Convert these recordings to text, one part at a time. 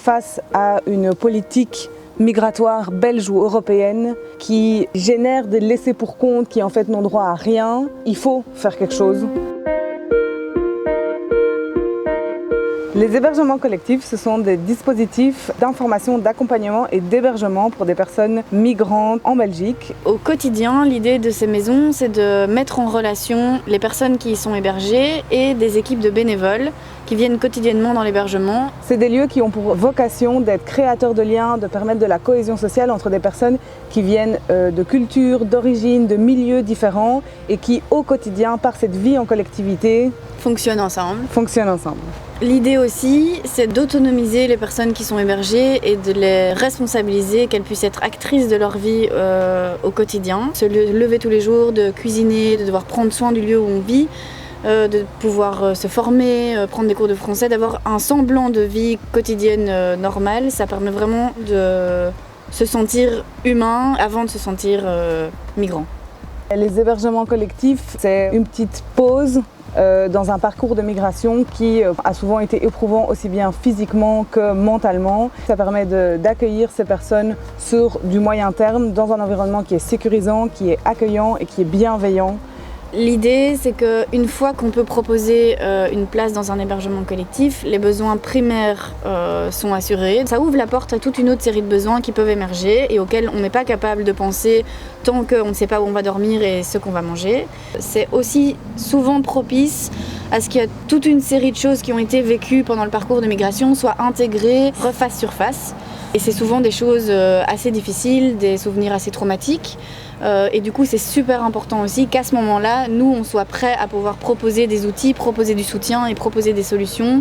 face à une politique migratoire belge ou européenne qui génère des laissés pour compte qui en fait n'ont droit à rien. Il faut faire quelque chose. Les hébergements collectifs, ce sont des dispositifs d'information, d'accompagnement et d'hébergement pour des personnes migrantes en Belgique. Au quotidien, l'idée de ces maisons, c'est de mettre en relation les personnes qui y sont hébergées et des équipes de bénévoles qui viennent quotidiennement dans l'hébergement. C'est des lieux qui ont pour vocation d'être créateurs de liens, de permettre de la cohésion sociale entre des personnes qui viennent de cultures, d'origines, de milieux différents et qui, au quotidien, par cette vie en collectivité, fonctionnent ensemble. L'idée aussi, c'est d'autonomiser les personnes qui sont hébergées et de les responsabiliser, qu'elles puissent être actrices de leur vie au quotidien. Se lever tous les jours, de cuisiner, de devoir prendre soin du lieu où on vit, de pouvoir se former, prendre des cours de français, d'avoir un semblant de vie quotidienne normale. Ça permet vraiment de se sentir humain avant de se sentir migrant. Les hébergements collectifs, c'est une petite pause dans un parcours de migration qui a souvent été éprouvant aussi bien physiquement que mentalement. Ça permet d'accueillir ces personnes sur du moyen terme dans un environnement qui est sécurisant, qui est accueillant et qui est bienveillant. L'idée, c'est qu'une fois qu'on peut proposer une place dans un hébergement collectif, les besoins primaires sont assurés. Ça ouvre la porte à toute une autre série de besoins qui peuvent émerger et auxquels on n'est pas capable de penser tant qu'on ne sait pas où on va dormir et ce qu'on va manger. C'est aussi souvent propice à ce qu'il y a toute une série de choses qui ont été vécues pendant le parcours de migration soient intégrées, refassent surface. Et c'est souvent des choses assez difficiles, des souvenirs assez traumatiques. Et du coup, c'est super important aussi qu'à ce moment-là, nous, on soit prêts à pouvoir proposer des outils, proposer du soutien et proposer des solutions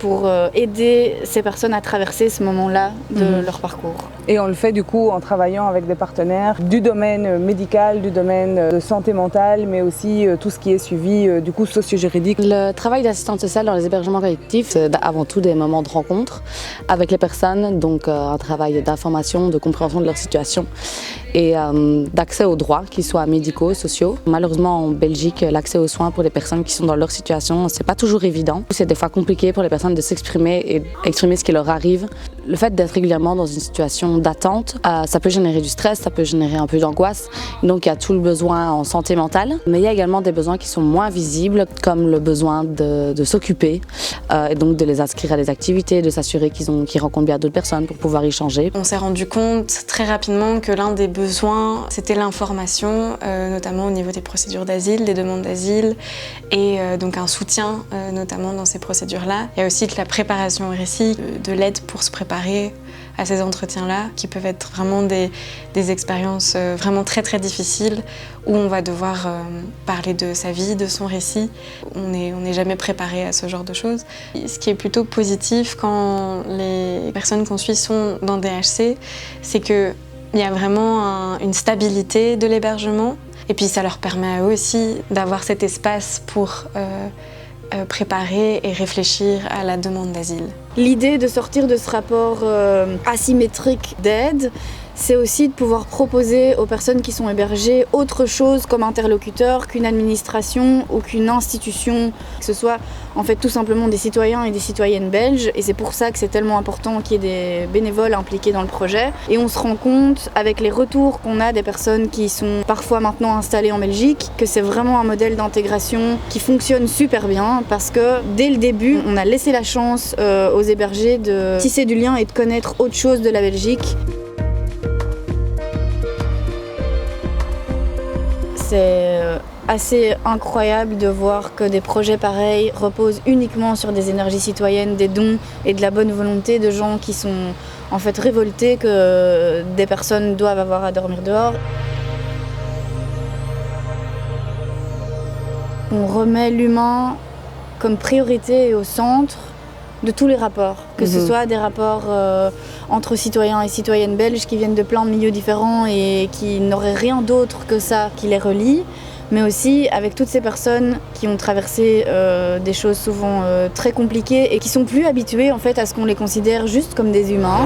pour aider ces personnes à traverser ce moment-là de leur parcours. Et on le fait du coup en travaillant avec des partenaires du domaine médical, du domaine de santé mentale, mais aussi tout ce qui est suivi du coup socio-juridique. Le travail d'assistante sociale dans les hébergements collectifs, c'est avant tout des moments de rencontre avec les personnes, donc un travail d'information, de compréhension de leur situation et d'accès aux droits, qu'ils soient médicaux, sociaux. Malheureusement, en Belgique, l'accès aux soins pour les personnes qui sont dans leur situation, c'est pas toujours évident. C'est des fois compliqué pour les personnes de s'exprimer et exprimer ce qui leur arrive. Le fait d'être régulièrement dans une situation d'attente, ça peut générer du stress, ça peut générer un peu d'angoisse. Donc il y a tout le besoin en santé mentale, mais il y a également des besoins qui sont moins visibles, comme le besoin de s'occuper et donc de les inscrire à des activités, de s'assurer qu'ils rencontrent bien d'autres personnes pour pouvoir échanger. On s'est rendu compte très rapidement que l'un des besoins, c'était l'information, notamment au niveau des procédures d'asile, des demandes d'asile, et donc un soutien notamment dans ces procédures-là. Il y a aussi de la préparation au récit, de l'aide pour se préparer à ces entretiens-là, qui peuvent être vraiment des expériences vraiment très très difficiles, où on va devoir parler de sa vie, de son récit. On n'est jamais préparé à ce genre de choses. Ce qui est plutôt positif quand les personnes qu'on suit sont dans des HC, c'est qu'il y a vraiment une stabilité de l'hébergement, et puis ça leur permet à eux aussi d'avoir cet espace pour préparer et réfléchir à la demande d'asile. L'idée de sortir de ce rapport asymétrique d'aide, c'est aussi de pouvoir proposer aux personnes qui sont hébergées autre chose comme interlocuteur qu'une administration ou qu'une institution, que ce soit en fait tout simplement des citoyens et des citoyennes belges. Et c'est pour ça que c'est tellement important qu'il y ait des bénévoles impliqués dans le projet. Et on se rend compte avec les retours qu'on a des personnes qui sont parfois maintenant installées en Belgique que c'est vraiment un modèle d'intégration qui fonctionne super bien, parce que dès le début, on a laissé la chance aux hébergés de tisser du lien et de connaître autre chose de la Belgique. C'est assez incroyable de voir que des projets pareils reposent uniquement sur des énergies citoyennes, des dons et de la bonne volonté de gens qui sont en fait révoltés que des personnes doivent avoir à dormir dehors. On remet l'humain comme priorité et au centre de tous les rapports, que ce soit des rapports entre citoyens et citoyennes belges qui viennent de plein de milieux différents et qui n'auraient rien d'autre que ça qui les relie, mais aussi avec toutes ces personnes qui ont traversé des choses souvent très compliquées et qui sont plus habituées en fait à ce qu'on les considère juste comme des humains.